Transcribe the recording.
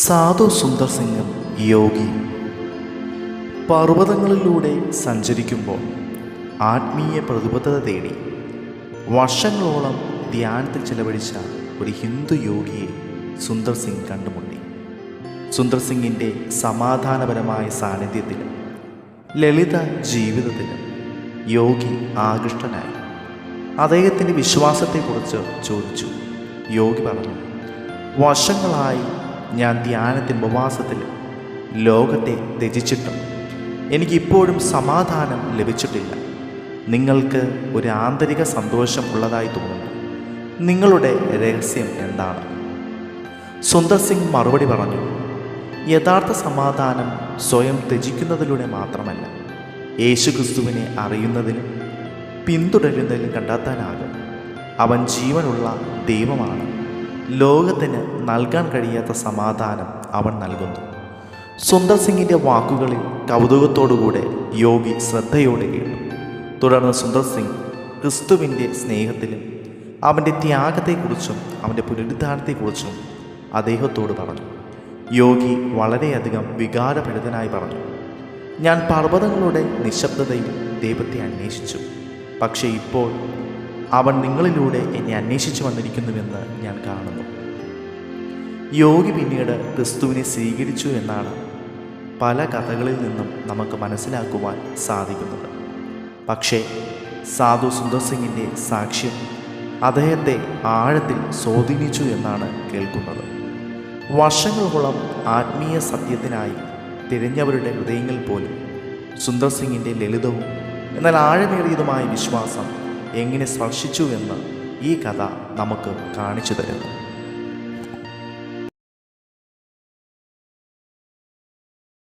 സാധു സുന്ദർ സിംഗും യോഗിയും പർവ്വതങ്ങളിലൂടെ സഞ്ചരിക്കുമ്പോൾ ആത്മീയ പ്രതിബദ്ധത തേടി വർഷങ്ങളോളം ധ്യാനത്തിൽ ചെലവഴിച്ച ഒരു ഹിന്ദു യോഗിയെ സുന്ദർ സിംഗ് കണ്ടുമുട്ടി. സുന്ദർ സിംഗിൻ്റെ സമാധാനപരമായ സാന്നിധ്യത്തിലും ലളിത ജീവിതത്തിലും യോഗി ആകൃഷ്ടനായി. അദ്ദേഹത്തിൻ്റെ വിശ്വാസത്തെക്കുറിച്ച് ചോദിച്ചു. യോഗി പറഞ്ഞു, വർഷങ്ങളായി ഞാൻ ധ്യാനത്തിൽ ഉപവാസത്തിലും ലോകത്തെ ത്യജിച്ചിട്ടും എനിക്കിപ്പോഴും സമാധാനം ലഭിച്ചിട്ടില്ല. നിങ്ങൾക്ക് ഒരു ആന്തരിക സന്തോഷം ഉള്ളതായി തോന്നുന്നു. നിങ്ങളുടെ രഹസ്യം എന്താണ്? സുന്ദർ സിംഗ് മറുപടി പറഞ്ഞു, യഥാർത്ഥ സമാധാനം സ്വയം ത്യജിക്കുന്നതിലൂടെ മാത്രമല്ല, യേശുക്രിസ്തുവിനെ അറിയുന്നതിലും പിന്തുടരുന്നതിലും കണ്ടെത്താനാകും. അവൻ ജീവനുള്ള ദൈവമാണ്. ലോകത്തിന് നൽകാൻ കഴിയാത്ത സമാധാനം അവൻ നൽകുന്നു. സുന്ദർ സിംഗിൻ്റെ വാക്കുകളിൽ കൗതുകത്തോടുകൂടെ യോഗി ശ്രദ്ധയോടെ കേട്ടു. തുടർന്ന് സുന്ദർ സിംഗ് ക്രിസ്തുവിൻ്റെ സ്നേഹത്തിലും അവൻ്റെ ത്യാഗത്തെക്കുറിച്ചും അവൻ്റെ പുനരുദ്ധാനത്തെക്കുറിച്ചും അദ്ദേഹത്തോട് പറഞ്ഞു. യോഗി വളരെയധികം വികാരഭരിതനായി പറഞ്ഞു, ഞാൻ പർവ്വതങ്ങളുടെ നിശബ്ദതയിൽ ദൈവത്തെ അന്വേഷിച്ചു. പക്ഷേ ഇപ്പോൾ അവൻ നിങ്ങളിലൂടെ എന്നെ അന്വേഷിച്ചു വന്നിരിക്കുന്നുവെന്ന് ഞാൻ കാണുന്നു. യോഗി പിന്നീട് ക്രിസ്തുവിനെ സ്വീകരിച്ചു എന്നാണ് പല കഥകളിൽ നിന്നും നമുക്ക് മനസ്സിലാക്കുവാൻ സാധിക്കുന്നത്. പക്ഷേ സാധു സുന്ദർ സിംഗിൻ്റെ സാക്ഷ്യം അദ്ദേഹത്തെ ആഴത്തിൽ സ്വാധീനിച്ചു എന്നാണ് കേൾക്കുന്നത്. വർഷങ്ങളോളം ആത്മീയ സത്യത്തിനായി തിരഞ്ഞവരുടെ ഹൃദയങ്ങൾ പോലും സുന്ദർ സിംഗിൻ്റെ ലളിതവും എന്നാൽ ആഴമേറിയതുമായ വിശ്വാസം എങ്ങനെ സ്പർശിച്ചു എന്ന് ഈ കഥ നമുക്ക് കാണിച്ചു തരുന്നു.